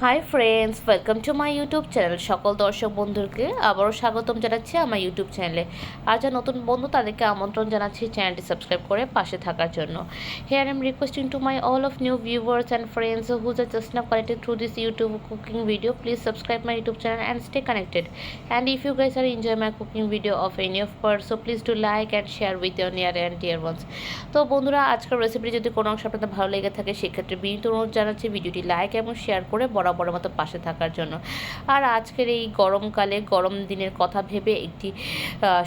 Hi friends, welcome to my YouTube channel. সকল দর্শক বন্ধুকে আবারও স্বাগতম জানাচ্ছি আমার ইউটিউব চ্যানেলে। আর যারা নতুন বন্ধু তাদেরকে আমন্ত্রণ জানাচ্ছি চ্যানেলটি সাবস্ক্রাইব করে পাশে থাকার জন্য। Here I am requesting to my all of new viewers and friends whose are just now connected through this YouTube cooking video. Please subscribe my YouTube channel and stay connected. And if you guys are enjoy my cooking video of any of part, so please do like and share with your near and dear ones. তো বন্ধুরা, আজকের রেসিপিটি যদি কোনো অংশ আপনাদের ভালো লেগে থাকে সেক্ষেত্রে বিনীত অনুরোধ জানাচ্ছি ভিডিওটি লাইক এবং শেয়ার করে বরাবরের মতো পাশে থাকার জন্য। আর আজকের এই গরমকালে গরম দিনের কথা ভেবে একটি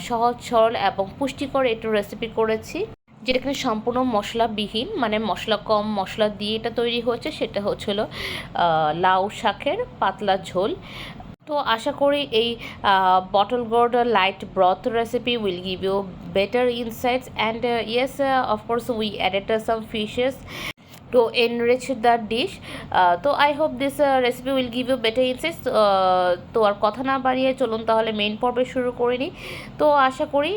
সহজ সরল এবং পুষ্টিকর একটু রেসিপি করেছি, যেটা এখানে সম্পূর্ণ মশলাবিহীন, মানে মশলা কম মশলা দিয়ে এটা তৈরি হয়েছে। সেটা হচ্ছিল লাউ শাকের পাতলা ঝোল। তো আশা করি এই bottle gourd light broth recipe will give you better insights, and yes, of course we added some fishes to enrich the dish. তো I hope this recipe will give you better insights. তো আর কথা না বাড়িয়ে চলুন তাহলে main পর্বে শুরু করে নিই। তো আশা করি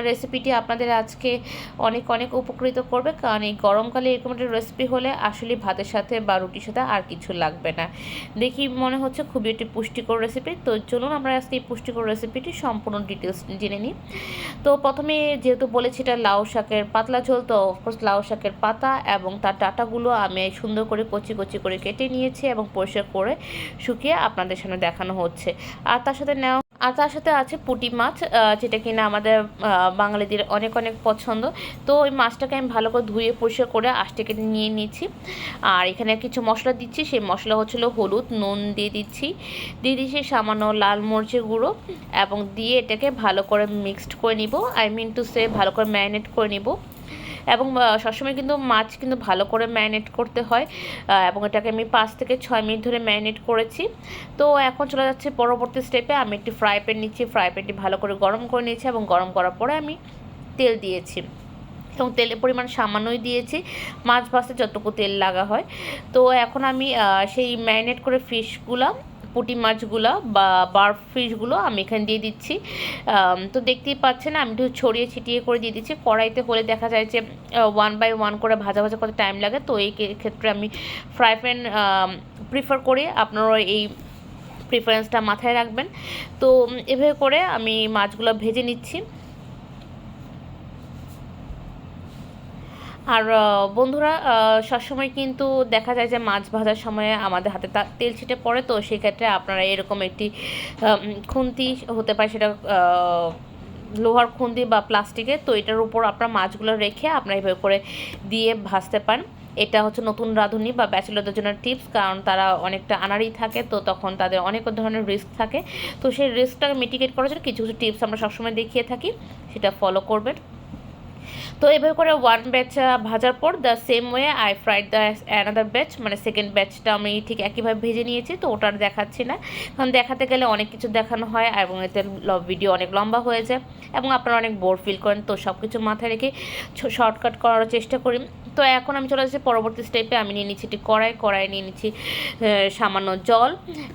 রেসিপিটি আপনাদের আজকে অনেক অনেক উপকৃত করবে, কারণ এই গরমকালে এরকম একটা রেসিপি হলে আসলে ভাতের সাথে বা রুটির সাথে আর কিছু লাগবে না। দেখি মনে হচ্ছে খুবই একটি পুষ্টিকর রেসিপি। তো চলুন আমরা আজকে এই পুষ্টিকর রেসিপিটি সম্পূর্ণ ডিটেলস জেনে নিই। তো প্রথমে যেহেতু বলেছি এটা লাউ শাকের পাতলা ঝোল, তো অফকোর্স লাউ শাকের পাতা এবং তার ডাঁটাগুলো আমি সুন্দর করে কচি কচি করে কেটে নিয়েছি এবং পরিষ্কার করে শুকিয়ে আপনাদের সামনে দেখানো হচ্ছে। আর তার সাথে আছে পুঁটি মাছ, যেটা কিনা আমাদের বাঙালিদের অনেক অনেক পছন্দ। তো ওই মাছটাকে আমি ভালো করে ধুয়ে পরিষ্কার করে আঁশটা কেটে নিয়ে নিচ্ছি। আর এখানে কিছু মশলা দিচ্ছি, সেই মশলা হচ্ছিলো হলুদ, নুন দিয়ে দিচ্ছি সামান্য লাল মরিচের গুঁড়ো, এবং দিয়ে এটাকে ভালো করে মিক্সড করে নিব, আই মিন টু সে ভালো করে ম্যারিনেট করে নিব। এবং সবসময় কিন্তু মাছ কিন্তু ভালো করে ম্যারিনেট করতে হয়, এবং এটাকে আমি 5 থেকে 6 মিনিট ধরে ম্যারিনেট করেছি। তো এখন চলে যাচ্ছে পরবর্তী স্টেপে। আমি একটি ফ্রাই প্যান নিচ্ছি, ফ্রাই প্যানটি ভালো করে গরম করে নিয়েছি এবং গরম করার পরে আমি তেল দিয়েছি এবং তেলের পরিমাণ সামান্যই দিয়েছি, মাছ ভাজতে যতটুকু তেল লাগা হয়। তো এখন আমি সেই ম্যারিনেট করে ফিশগুলো, পুঁটি মাছগুলো বা বার্ফ ফিশগুলো আমি এখানে দিয়ে দিচ্ছি। তো দেখতেই পাচ্ছেন আমি একটু ছড়িয়ে ছিটিয়ে করে দিয়ে দিচ্ছি। কড়াইতে হলে দেখা যায় যে 1 বাই 1 করে ভাজা কত টাইম লাগে, তো এই ক্ষেত্রে আমি ফ্রাই প্যান প্রিফার করি। আপনারা এই প্রিফারেন্সটা মাথায় রাখবেন। তো এভাবে করে আমি মাছগুলো ভেজে নিচ্ছি। আর বন্ধুরা, সবসময় কিন্তু দেখা যায় যে মাছ ভাজার সময় আমাদের হাতে তেল ছিটে পড়ে, তো সেক্ষেত্রে আপনারা এরকম একটি খুন্তি হতে পারে, সেটা লোহার খুন্তি বা প্লাস্টিকের, তো এটার উপর আপনার মাছগুলো রেখে আপনারা এইভাবে করে দিয়ে ভাজতে পারেন। এটা হচ্ছে নতুন রাঁধুনি বা ব্যাচেলরদের জন্য টিপস, কারণ তারা অনেকটা আনাড়ি থাকে, তো তখন তাদের অনেক ধরনের রিস্ক থাকে। তো সেই রিস্কটাকে মিটিগেট করার জন্য কিছু কিছু টিপস আমরা সবসময় দেখিয়ে থাকি, সেটা ফলো করবেন। তো এভাবে করে 1 ব্যাচ ভাজার পর the same way I fried the another batch, মানে সেকেন্ড ব্যাচটা আমি ঠিক একইভাবে ভেজে নিয়েছি। তো ওটা আর দেখাচ্ছি না, কারণ দেখাতে গেলে অনেক কিছু দেখানো হয় এবং এতে ভিডিও অনেক লম্বা হয়ে যায় এবং আপনারা অনেক বোর ফিল করেন। তো সব কিছু মাথায় রেখে শর্টকাট করার চেষ্টা করি। তো এখন আমি চলে যাচ্ছি পরবর্তী স্টেপে। আমি নিয়ে নিচ্ছি একটি কড়াই নিয়ে নিচ্ছি সামান্য জল,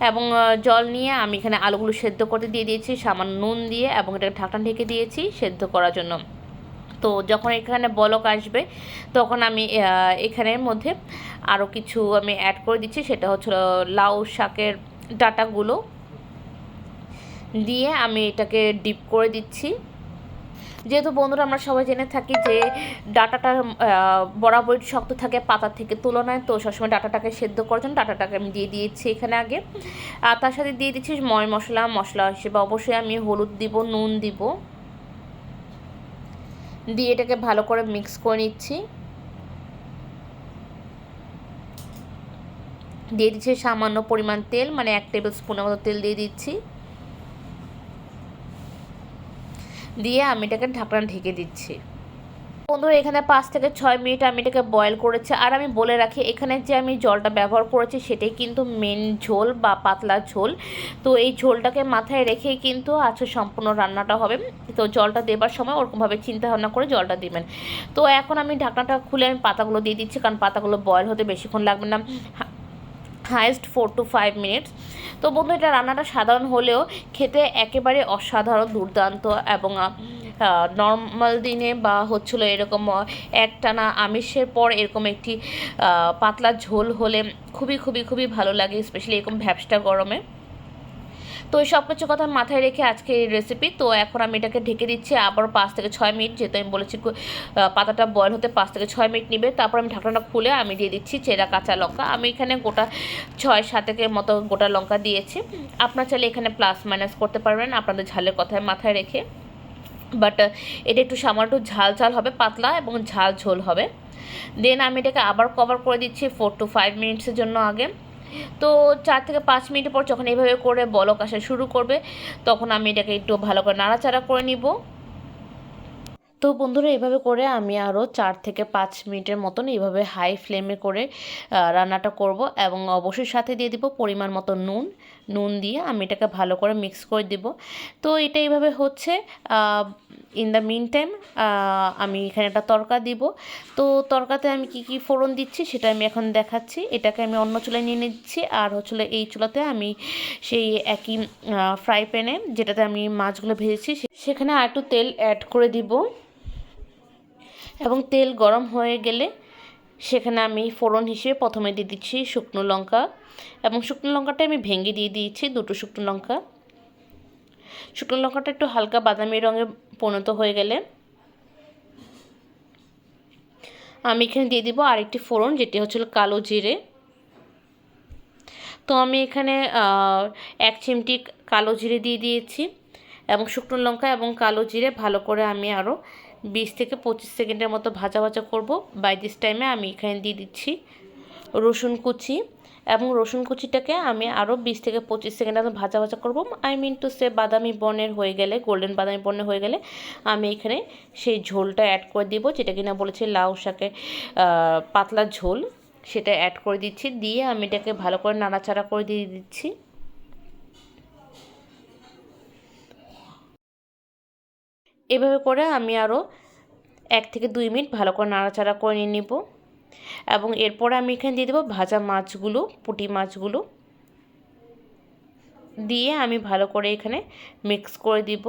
এবং জল নিয়ে আমি এখানে আলুগুলো সেদ্ধ করতে দিয়ে দিয়েছি সামান্য নুন দিয়ে, এবং এটাকে ঢাকনা ঢেকে দিয়েছি সেদ্ধ করার জন্য। তো যখন এখানে বলক আসবে তখন আমি এখানের মধ্যে আরও কিছু আমি অ্যাড করে দিচ্ছি, সেটা হচ্ছে লাউ শাকের ডাঁটাগুলো দিয়ে আমি এটাকে ডিপ করে দিচ্ছি। যেহেতু বন্ধুরা আমরা সবাই জেনে থাকি যে ডাঁটাটা বরাবরই শক্ত থাকে পাতার থেকে তুলনায়, তো সবসময় ডাঁটাটাকে সেদ্ধ করার জন্য ডাঁটাটাকে আমি দিয়ে দিয়েছি এখানে আগে। আর তার সাথে দিয়ে দিচ্ছি মশলা হিসেবে অবশ্যই আমি হলুদ দিব, নুন দিব, দিয়ে এটাকে ভালো করে মিক্স করে নিচ্ছি। দিয়ে দিচ্ছি সামান্য পরিমাণ তেল, মানে 1 টেবিল স্পুনের মতো তেল দিয়ে দিচ্ছি, দিয়ে আমি এটাকে ঢাকনা ঢেকে দিচ্ছি। বন্ধুরা, এখানে 5 থেকে 6 মিনিট আমি এটাকে বয়েল করেছি। আর আমি বলে রাখি, এখানে যে আমি জলটা ব্যবহার করেছি সেটাই কিন্তু মেন ঝোল বা পাতলা ঝোল। তো এই ঝোলটাকে মাথায় রেখেই কিন্তু আজকে সম্পূর্ণ রান্নাটা হবে। তো জলটা দেবার সময় ওরকমভাবে চিন্তা ভাবনা করে জলটা দিবেন। তো এখন আমি ঢাকনাটা খুলে আমি পাতাগুলো দিয়ে দিচ্ছি, কারণ পাতাগুলো বয়েল হতে বেশিক্ষণ লাগবে না, হাইয়েস্ট 4 to 5 মিনিটস। তো বন্ধু, এটা রান্নাটা সাধারণ হলেও খেতে একেবারে অসাধারণ দুর্দান্ত এবং নর্মাল দিনে বা হচ্ছিলো এরকম একটানা আমিষের পর এরকম একটি পাতলা ঝোল হলে খুবই খুবই খুবই ভালো লাগে, স্পেশালি এরকম ভ্যাপসটা গরমে। তো এই সব কিছু কথা মাথায় রেখে আজকে এই রেসিপি। তো এখন আমি এটাকে ঢেকে দিচ্ছি আবার 5 থেকে 6 মিনিট, যেহেতু আমি বলেছি পাতাটা বয়েল হতে 5 থেকে 6 মিনিট নেবে। তারপর আমি ঢাকনাটা খুলে আমি দিয়ে দিচ্ছি চেরা কাঁচা লঙ্কা। আমি এখানে গোটা 6-7 মতো গোটা লঙ্কা দিয়েছি। আপনার চাইলে এখানে প্লাস মাইনাস করতে পারবেন আপনাদের ঝালের কথায় মাথায় রেখে। বাট এটা একটু সামান্য একটু ঝাল ঝাল হবে, পাতলা এবং ঝাল ঝোল হবে। দেন আমি এটাকে আবার কভার করে দিচ্ছি 4 to 5 মিনিটসের জন্য আগে। তো 4 থেকে 5 মিনিট পর যখন এইভাবে করে বলক আসা শুরু করবে, তখন আমি এটাকে একটু ভালো করে নাড়াচাড়া করে নিব। তো বন্ধুরা, এভাবে করে আমি আরও 4 থেকে 5 মিনিটের মতন এইভাবে হাই ফ্লেমে করে রান্নাটা করব, এবং অবশ্যই সাথে দিয়ে দিব পরিমাণ মতো নুন দিয়ে আমি এটাকে ভালো করে মিক্স করে দিব। তো এটা এইভাবে হচ্ছে। ইন দ্য মিন টাইম আমি এখানে একটা তড়কা দিব। তো তড়কাতে আমি কি ফোড়ন দিচ্ছি সেটা আমি এখন দেখাচ্ছি। এটাকে আমি অন্য চুলায় নিয়ে নিচ্ছি, আর হচ্ছিল এই চুলাতে আমি সেই একই ফ্রাই প্যানে যেটাতে আমি মাছগুলো ভেজেছি সেখানে আর একটু তেল অ্যাড করে দিব, এবং তেল গরম হয়ে গেলে সেখানে আমি ফোড়ন হিসেবে প্রথমে দিয়ে দিচ্ছি শুকনো লঙ্কা, এবং শুকনো লঙ্কাটা আমি ভেঙে দিয়ে দিয়েছি 2টো শুকনো লঙ্কা। শুকনো লঙ্কাটা একটু হালকা বাদামি রঙে পরিণত হয়ে গেলে আমি এখানে দিয়ে দিব আরেকটি ফোড়ন, যেটি হচ্ছিল কালো জিরে। তো আমি এখানে 1 চিমটি কালো জিরে দিয়ে দিয়েছি, এবং শুকনো লঙ্কা এবং কালো জিরে ভালো করে আমি আরও 20 থেকে 25 সেকেন্ডের মতো ভাজা ভাজা করব। বাই দিস টাইমে আমি এখানে দিয়ে দিচ্ছি রসুন কুচি, এবং রসুন কুচিটাকে আমি আরও 20 থেকে 25 সেকেন্ডের মতো ভাজা ভাজা করব। আই মিন টু সে বাদামি বর্ণের হয়ে গেলে, গোল্ডেন বাদামি বর্ণের হয়ে গেলে আমি এখানে সেই ঝোলটা অ্যাড করে দিব, যেটা কিনা বলেছি লাউ শাকের পাতলা ঝোল, সেটা অ্যাড করে দিচ্ছি। দিয়ে আমি এটাকে ভালো করে নাড়াচাড়া করে দিয়ে দিচ্ছি। এভাবে করে আমি আরও 1 থেকে 2 মিনিট ভালো করে নাড়াচাড়া করে নিয়ে নিব, এবং এরপরে আমি এখানে দিয়ে দেবো ভাজা মাছগুলো, পুঁটি মাছগুলো দিয়ে আমি ভালো করে এখানে মিক্স করে দিব।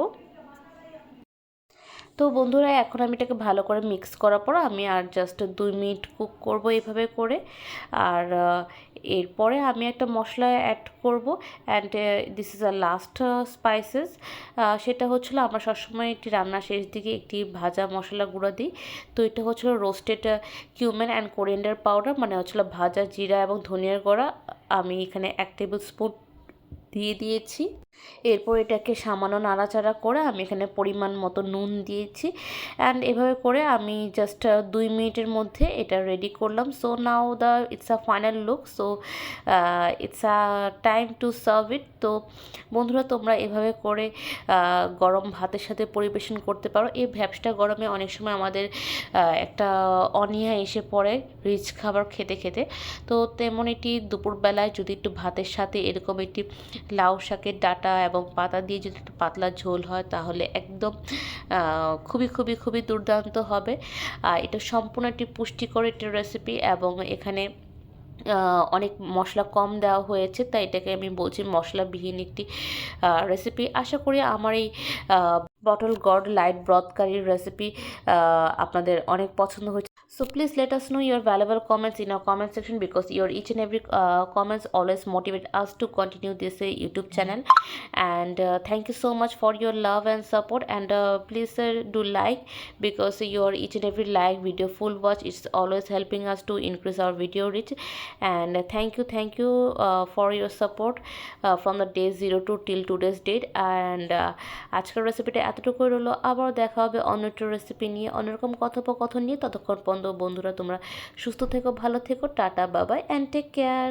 তো বন্ধুরা, এখন আমি এটাকে ভালো করে মিক্স করার পর আমি আর জাস্ট 2 মিনিট কুক করব এইভাবে করে। আর এরপরে আমি একটা মশলা অ্যাড করব, and this is a last spices. সেটা হচ্ছিল আমরা সবসময় একটি রান্না শেষ দিকে একটি ভাজা মশলা গুঁড়া দিই। তো এটা হচ্ছিল roasted cumin and coriander powder, মানে হচ্ছিল ভাজা জিরা এবং ধনিয়ার গুঁড়া। আমি এখানে 1 টেবিল স্পুন দিয়ে দিয়েছি। এরপর এটাকে সামান্য নাড়াচাড়া করে আমি এখানে পরিমাণ মতো নুন দিয়েছি, অ্যান্ড এভাবে করে আমি জাস্ট 2 মিনিটের মধ্যে এটা রেডি করলাম। So now it's a final look. So it's a time to serve ইট। তো বন্ধুরা, তোমরা এভাবে করে গরম ভাতের সাথে পরিবেশন করতে পারো। এই ভ্যাপসটা গরমে অনেক সময় আমাদের একটা অনীহা এসে পড়ে রিচ খাবার খেতে খেতে। তো তেমন একটি দুপুরবেলায় যদি একটু ভাতের সাথে এরকম একটি লাউ শাকের ডাঁটা এবং পাতা দিয়ে যদি একটু পাতলা ঝোল হয়, তাহলে একদম খুবই খুবই খুবই দুর্দান্ত হবে। এটা সম্পূর্ণ একটি পুষ্টিকর একটি রেসিপি, এবং এখানে অনেক মশলা কম দেওয়া হয়েছে, তাই এটাকে আমি বলছি মশলাবিহীন একটি রেসিপি। আশা করি আমার এই বটল গড লাইট ব্রথ কারির রেসিপি আপনাদের অনেক পছন্দ হয়েছে। So please let us know your valuable comments in our comment section, because your each and every comments always motivate us to continue this YouTube channel. And thank you so much for your love and support, and please do like, because your each and every like, video full watch is always helping us to increase our video reach. And thank you for your support from the day 0 to till today's date. And আজকের রেসিপিটা এতটুকুই রইলো। আবার দেখা হবে অন্য একটা recipe নিয়ে, অন্যরকম কথোপকথন নিয়ে। ততক্ষণ পর্যন্ত বন্ধুরা তোমরা সুস্থ থেকো, ভালো থেকো, টাটা, bye bye, and take care.